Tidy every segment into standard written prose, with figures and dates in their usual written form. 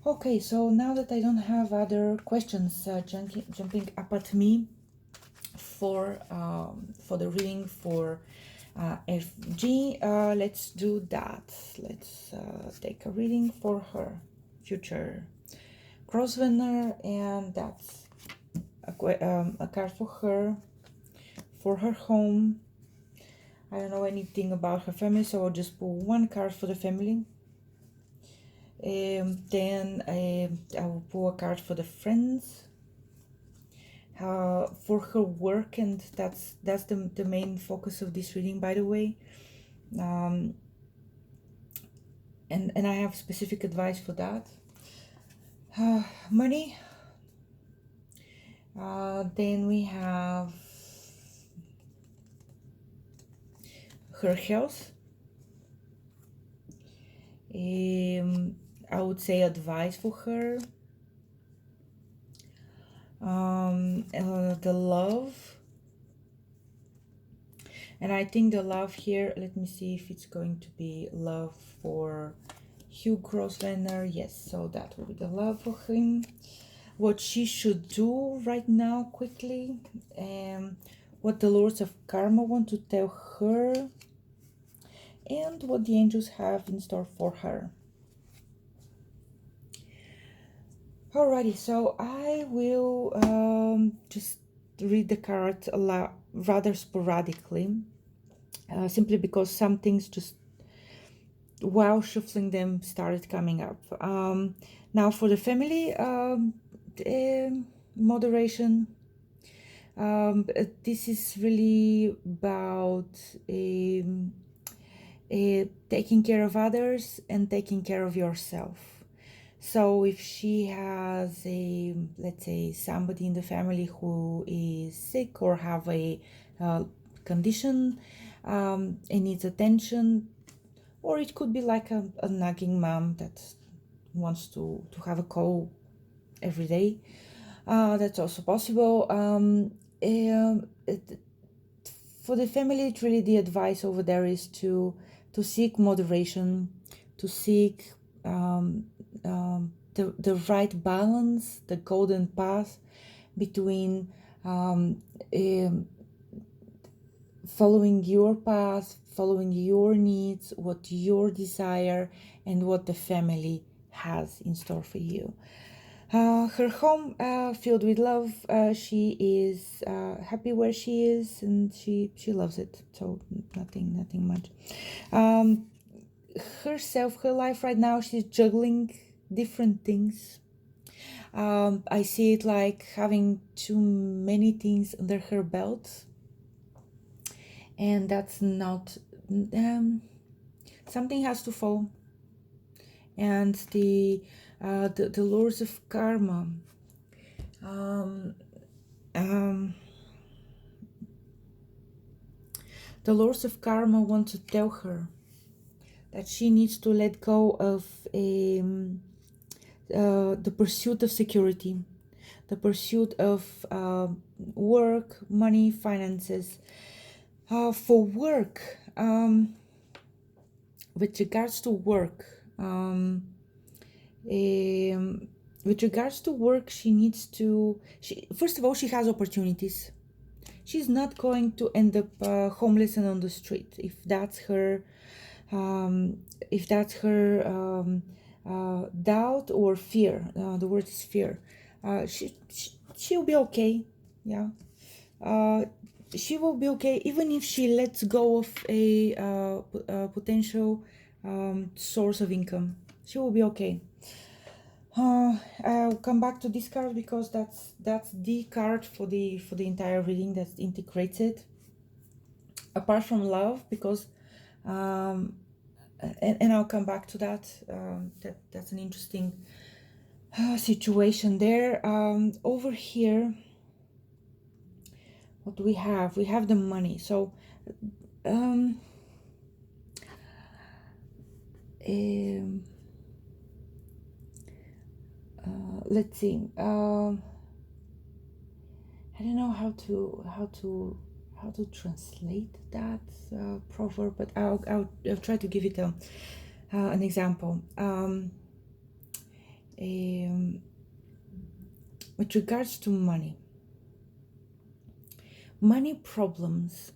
Okay, so now that I don't have other questions jumping up at me for the reading for FG, let's do that. Let's take a reading for her future Grosvenor, and that's a card for her home. I don't know anything about her family, so I'll just pull one card for the family. Then I will pull a card for the friends, for her work, and that's the main focus of this reading, by the way. Um, and I have specific advice for that. Money. Then we have her health. I would say advice for her. The love, and I think the love here, let me see if it's going to be love for Hugh Grosvenor. Yes, so that will be the love for him. What she should do right now quickly, what the Lords of Karma want to tell her, and what the angels have in store for her. Alrighty, so I will just read the card a lot, rather sporadically, simply because some things just while shuffling them started coming up. Now for the family, moderation. This is really about taking care of others and taking care of yourself. So if she has a, let's say, somebody in the family who is sick or have a condition and needs attention, or it could be like a nagging mom that wants to have a call every day. That's also possible. For the family, it's really the advice over there is to seek moderation, to seek the right balance, the golden path between following your path, following your needs, what your desire, and what the family has in store for you. Her home filled with love. She is happy where she is, and she loves it. So nothing much. Herself, her life right now, she's juggling different things. I see it like having too many things under her belt, and that's not. Something has to fall, and the lords of karma. The lords of karma want to tell her that she needs to let go of the pursuit of security, the pursuit of work, money, finances. For work, with regards to work, with regards to work, she needs to. First of all, she has opportunities. She's not going to end up homeless and on the street if that's her. Doubt or fear. The word is fear. She'll be okay. Yeah. She will be okay even if she lets go of a potential source of income. She will be okay. I'll come back to this card because that's the card for the entire reading that integrates it. Apart from love, because and I'll come back to that. That's an interesting situation there. Over here, what do we have? We have the money. So let's see. I don't know how to translate that proverb, but I'll try to give it an example. with regards to money problems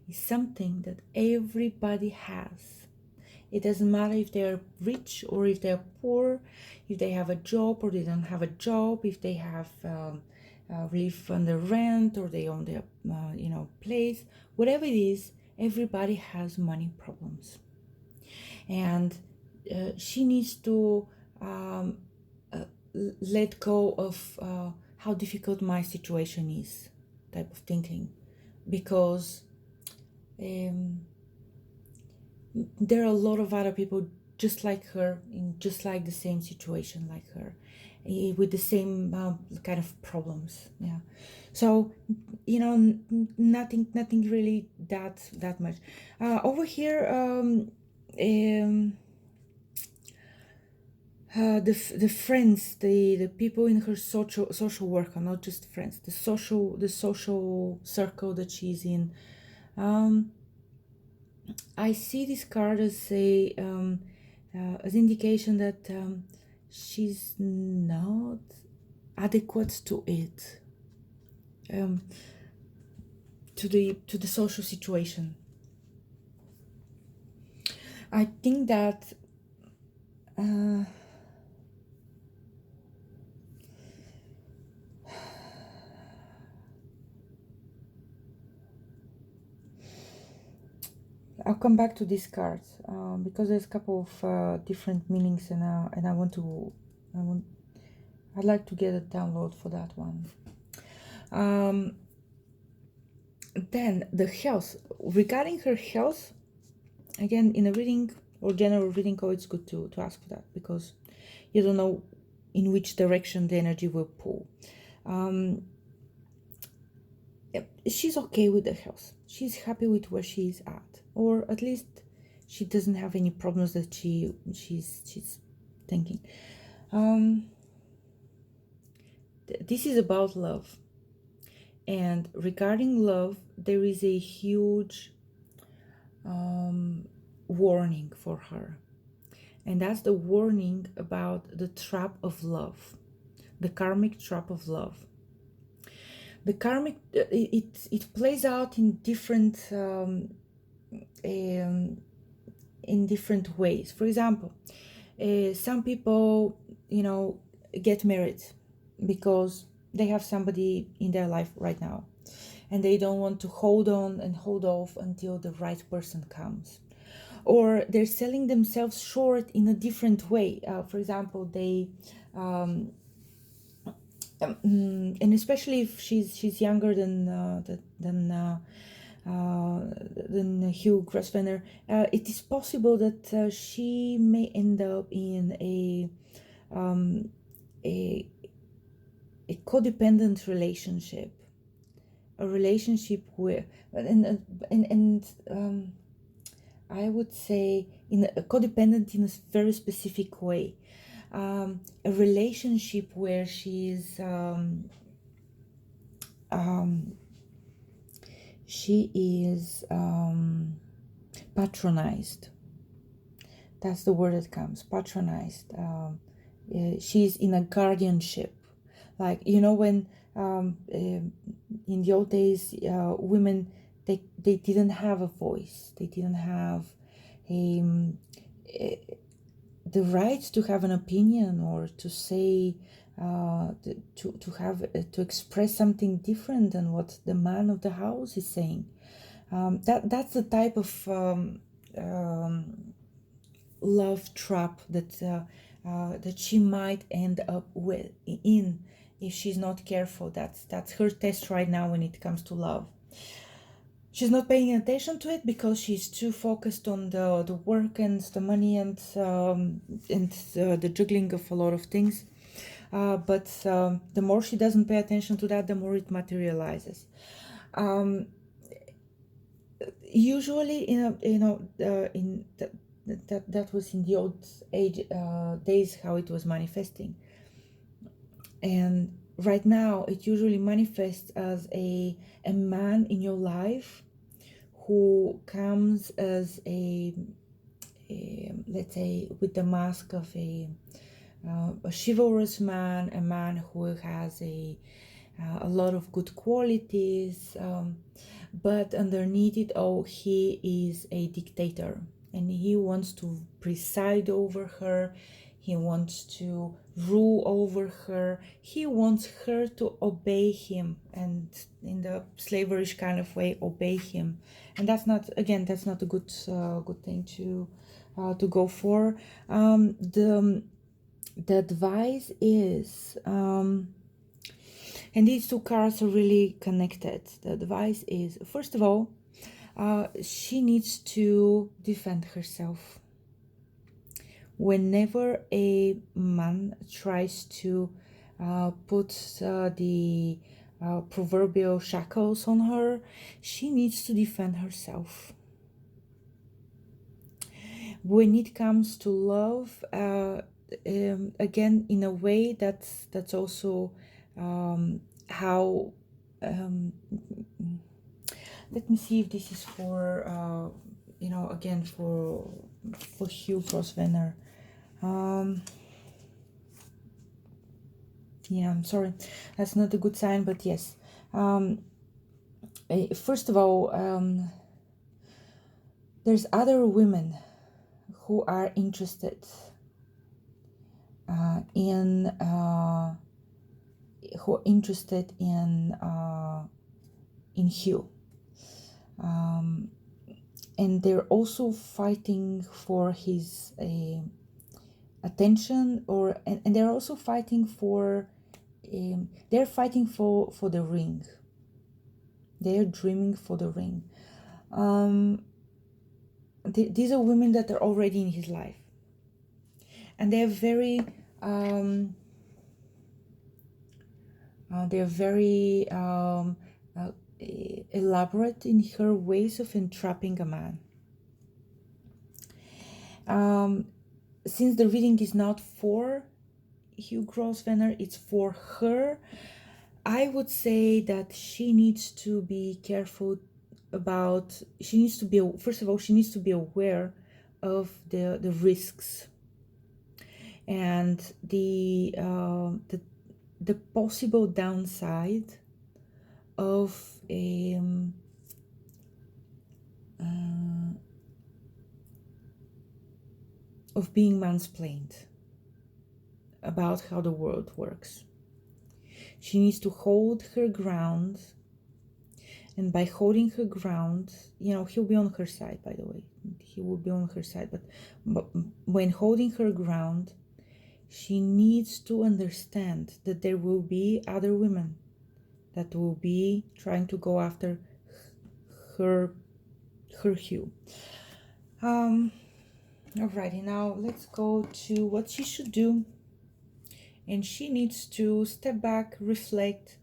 is something that everybody has. It doesn't matter if they're rich or if they're poor, if they have a job or they don't have a job, if they have live on the rent or they own their place, whatever it is. Everybody has money problems, and she needs to let go of how difficult my situation is, type of thinking, because there are a lot of other people just like her, in just like the same situation like her, with the same kind of problems. Yeah, so nothing really that much over here. The friends, the people in her social worker, not just friends, the social circle that she's in. I see this card as as indication that she's not adequate to it, to the social situation. I think that I'll come back to this card because there's a couple of different meanings, and I'd like to get a download for that one. Then the health, regarding her health, again, in a reading or general reading, it's good to ask for that, because you don't know in which direction the energy will pull. She's okay with the health. She's happy with where she is at, or at least she doesn't have any problems that she's thinking. This is about love, and regarding love, there is a huge warning for her, and that's the warning about the trap of love, the karmic trap of love. The karmic, it plays out in different ways. For example, some people get married because they have somebody in their life right now, and they don't want to hold on and hold off until the right person comes, or they're selling themselves short in a different way. For example, they and especially if she's younger than Hugh Grosvenor, it is possible that she may end up in a codependent relationship, a relationship where and I would say in a codependent in a very specific way. A relationship where she is patronized. That's the word that comes, patronized. She's in a guardianship, like when in the old days, women, they didn't have a voice, they didn't have the right to have an opinion, or to say to express something different than what the man of the house is saying. That's the type of love trap that she might end up in if she's not careful. That's her test right now when it comes to love. She's not paying attention to it because she's too focused on the work and the money and the juggling of a lot of things. But the more she doesn't pay attention to that, the more it materializes. Usually, that was in the old days how it was manifesting, and right now it usually manifests as a man in your life who comes as a let's say, with the mask of a a chivalrous man, a man who has a lot of good qualities, but underneath it all, he is a dictator, and he wants to preside over her. He wants to rule over her. He wants her to obey him, and in the slaverish kind of way, obey him. And that's not, again, that's not a good thing to go for. The advice is, and these two cards are really connected. The advice is, first of all, she needs to defend herself. Whenever a man tries to put the proverbial shackles on her, she needs to defend herself. When it comes to love, again, in a way, that's also how. Let me see if this is for again, for Hugh Grosvenor. Yeah, I'm sorry, that's not a good sign, but yes. First of all, there's other women who are interested in Hugh, and they're also fighting for his attention, and they're also fighting for for the ring. They're dreaming for the ring. These are women that are already in his life, and they're very elaborate in her ways of entrapping a man. Since the reading is not for Hugh Grosvenor, it's for her, I would say that she needs to be careful about, first of all, she needs to be aware of the risks and the possible downside of being mansplained about how the world works. She needs to hold her ground, and by holding her ground, he'll be on her side, by the way. He will be on her side, but when holding her ground, she needs to understand that there will be other women that will be trying to go after her Hugh. Alrighty, now let's go to what she should do. And she needs to step back, reflect,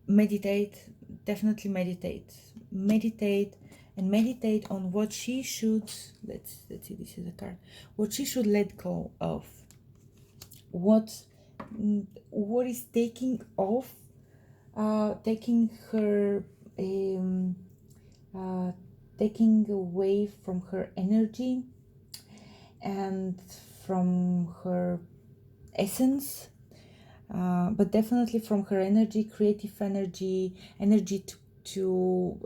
meditate, definitely meditate, and meditate on what she should, let's see, this is a card, what she should let go of, what is taking off, taking her, taking away from her energy and from her essence, but definitely from her energy, creative energy to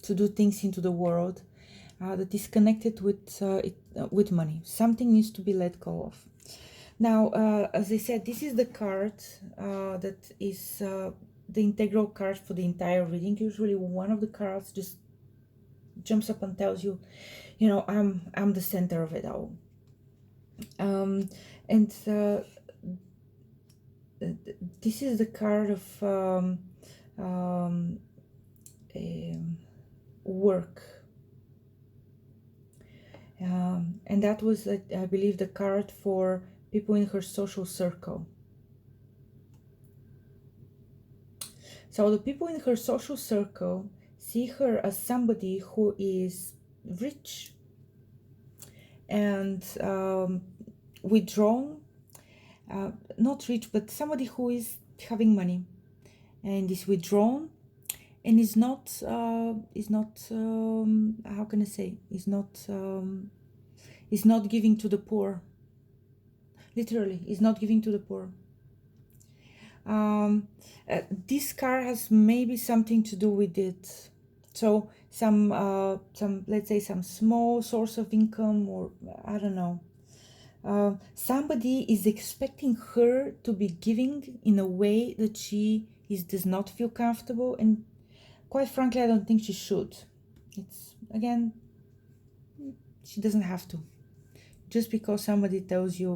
do things into the world that is connected with money. Something needs to be let go of. Now, as I said, this is the card that is the integral card for the entire reading. Usually one of the cards just jumps up and tells you, I'm the center of it all. And this is the card of work. And that was, I believe, the card for people in her social circle. So the people in her social circle see her as somebody who is rich and withdrawn, not rich, but somebody who is having money and is withdrawn and is not how can I say, is not giving to the poor. literally, is not giving to the poor. This car has maybe something to do with it. So some let's say some small source of income, or I don't know. Somebody is expecting her to be giving in a way that she does not feel comfortable, and quite frankly, I don't think she should. It's, again, she doesn't have to. Just because somebody tells you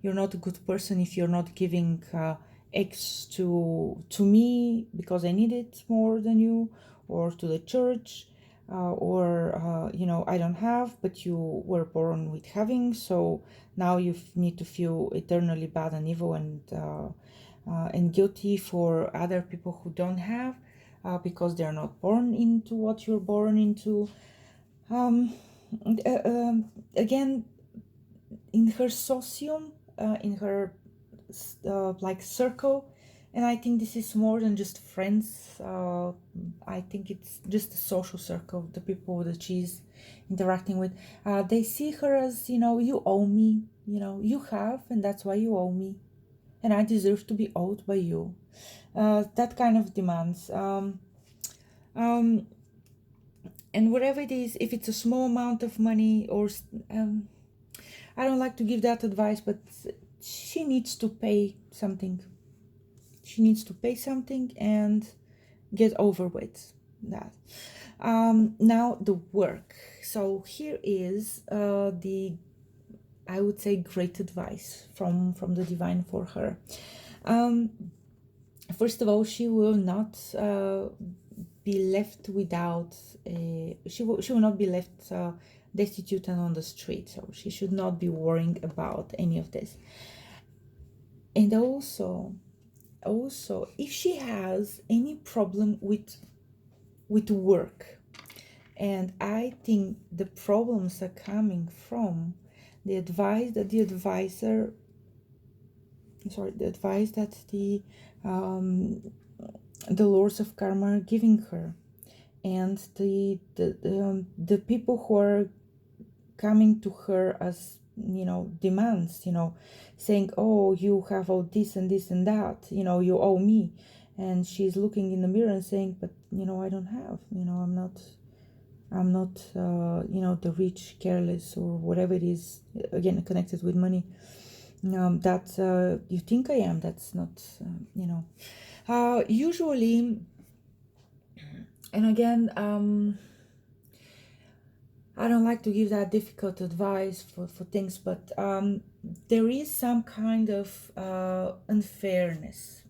you're not a good person if you're not giving X to me because I need it more than you, or to the church, or I don't have, but you were born with having, so now you need to feel eternally bad and evil and guilty for other people who don't have, because they're not born into what you're born into. Again, in her socium, in her like circle, and I think this is more than just friends. I think it's just a social circle, the people that she's interacting with. They see her as, you owe me, you have, and that's why you owe me, and I deserve to be owed by you. That kind of demands. And whatever it is, if it's a small amount of money, or I don't like to give that advice, but she needs to pay something. She needs to pay something and get over with that. Now the work. So here is the, I would say, great advice from the divine for her. First of all, she will not be left without. She will not be left destitute and on the street. So she should not be worrying about any of this. And also, if she has any problem with work, and I think the problems are coming from the advice that the lords of karma are giving her, and the people who are coming to her as, demands, saying, oh, you have all this and this and that, you owe me. And she's looking in the mirror and saying, but I don't have, I'm not the rich, careless, or whatever it is, again connected with money, that you think I am. That's not, usually. And again, I don't like to give that difficult advice for things, but there is some kind of unfairness,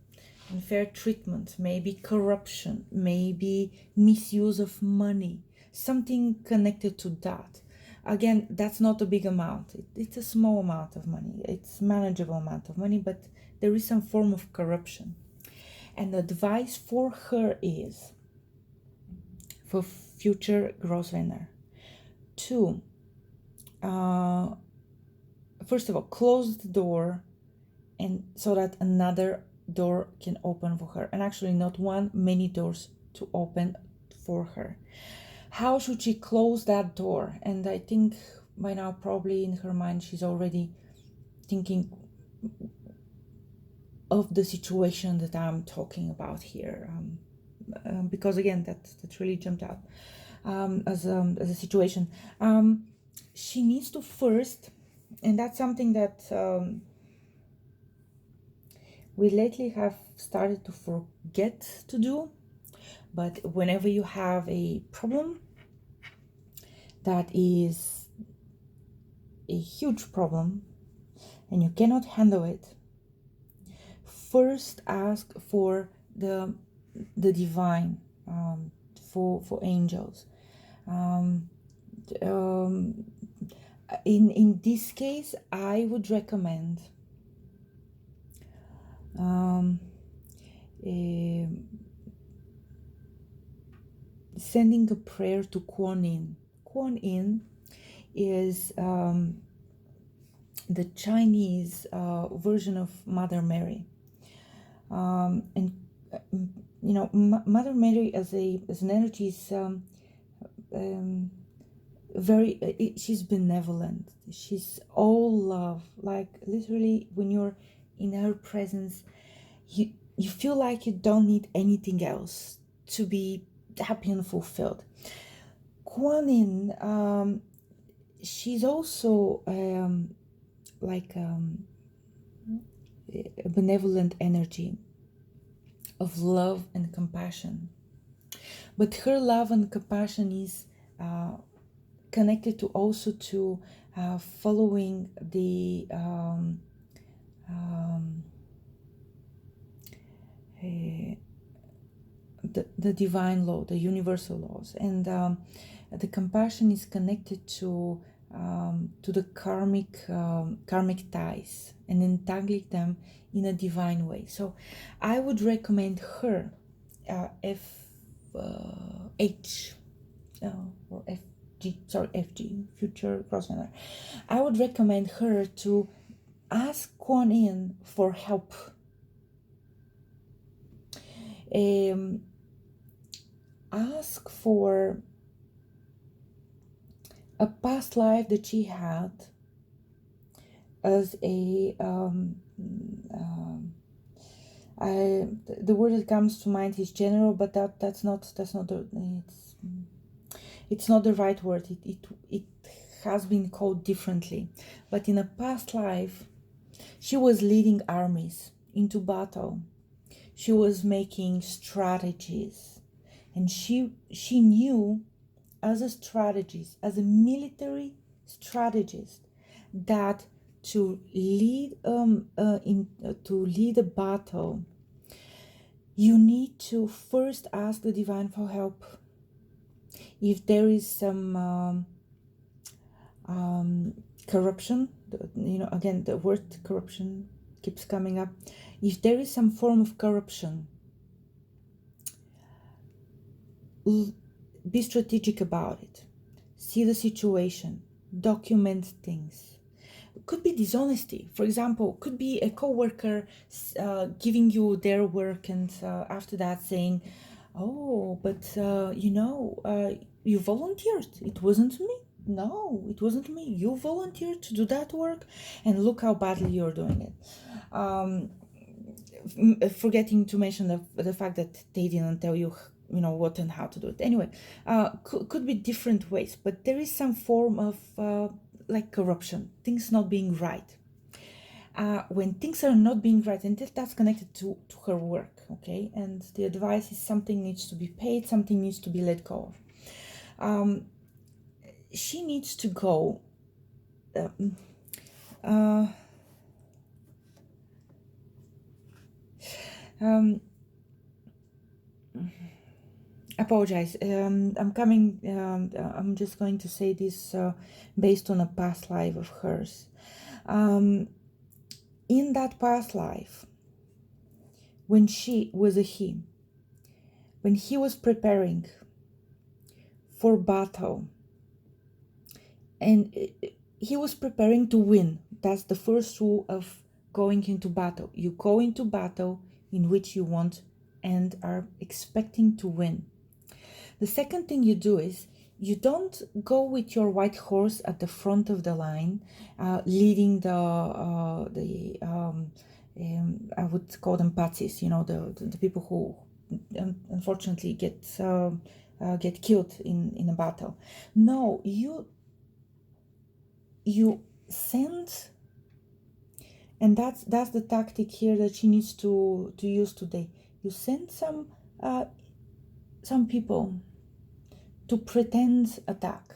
unfair treatment, maybe corruption, maybe misuse of money, something connected to that. Again, that's not a big amount. It's a small amount of money. It's manageable amount of money, but there is some form of corruption. And the advice for her is, for future Grosvenor, to first of all, close the door, and so that another door can open for her, and actually not one, many doors to open for her. How should she close that door? And I think by now, probably in her mind, she's already thinking of the situation that I'm talking about here, because again, that really jumped out as a situation. She needs to first, and that's something that we lately have started to forget to do. But whenever you have a problem that is a huge problem and you cannot handle it, first ask for the divine, for angels. In this case, I would recommend sending a prayer to Kuan Yin. Kuan Yin is the Chinese version of Mother Mary, and Mother Mary as an energy is she's benevolent, she's all love, like literally when you're in her presence, you feel like you don't need anything else to be happy and fulfilled. Kuan Yin, she's also like a benevolent energy of love and compassion, but her love and compassion is connected to also to following the divine law, the universal laws, and the compassion is connected to the karmic ties and entangling them in a divine way. So I would recommend her, FH or FG, future Grosvenor. I would recommend her to ask Kuan Yin for help. Ask for a past life that she had as a the word that comes to mind is general, but that's not it's not the right word. It has been called differently, but in a past life she was leading armies into battle. She was making strategies, and she knew as a strategist, as a military strategist, that to lead to lead a battle, you need to first ask the divine for help. If there is some corruption, again the word corruption keeps coming up. If there is some form of corruption, be strategic about it. See the situation, document things. It could be dishonesty, for example. Could be a co-worker giving you their work and after that saying, oh, but you volunteered, it wasn't me. No, it wasn't me. You volunteered to do that work, and look how badly you're doing it. Forgetting to mention the fact that they didn't tell you what and how to do it. Anyway, could be different ways, but there is some form of like corruption, things not being right. When things are not being right, and that's connected to her work, okay, and the advice is something needs to be paid, something needs to be let go of. She needs to go apologize. I'm just going to say this based on a past life of hers. In that past life, when she was a he, when he was preparing for battle, and he was preparing to win. That's the first rule of going into battle. You go into battle in which you want and are expecting to win. The second thing you do is you don't go with your white horse at the front of the line, leading I would call them patsies, the people who unfortunately get killed in a battle. No, you send, and that's the tactic here that she needs to use today. You send some people to pretend attack,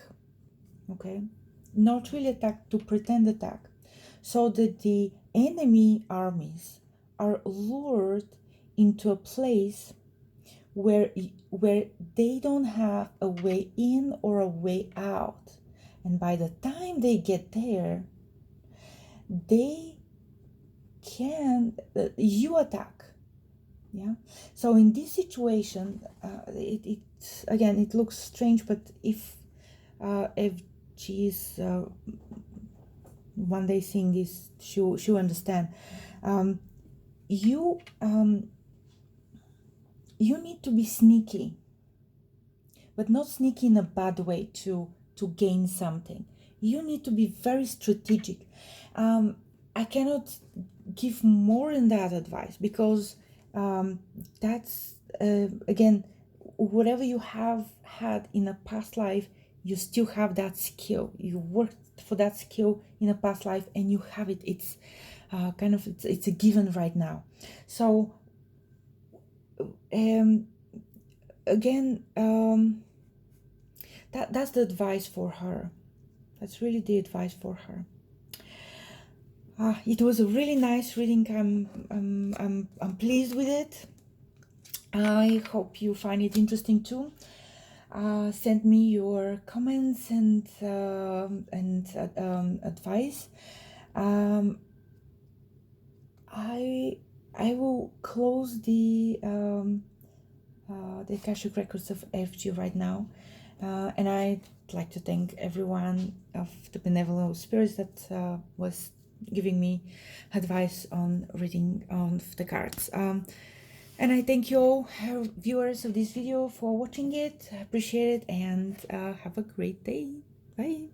okay, not really attack, to pretend attack, so that the enemy armies are lured into a place where they don't have a way in or a way out. And by the time they get there, they can, you attack. Yeah. So in this situation, it again, it looks strange, but if she is one day seeing this, she'll understand. You need to be sneaky, but not sneaky in a bad way, to to gain something. You need to be very strategic. I cannot give more than that advice, because that's again, whatever you have had in a past life, you still have that skill. You worked for that skill in a past life and you have it. It's kind of, it's a given right now. So again, that's the advice for her. That's really the advice for her. It was a really nice reading. I'm pleased with it. I hope you find it interesting too. Send me your comments and advice. I will close the akashic records of FG right now, and I'd like to thank everyone of the benevolent spirits that was giving me advice on reading of the cards. And I thank you all, viewers of this video, for watching it. I appreciate it, and have a great day. Bye.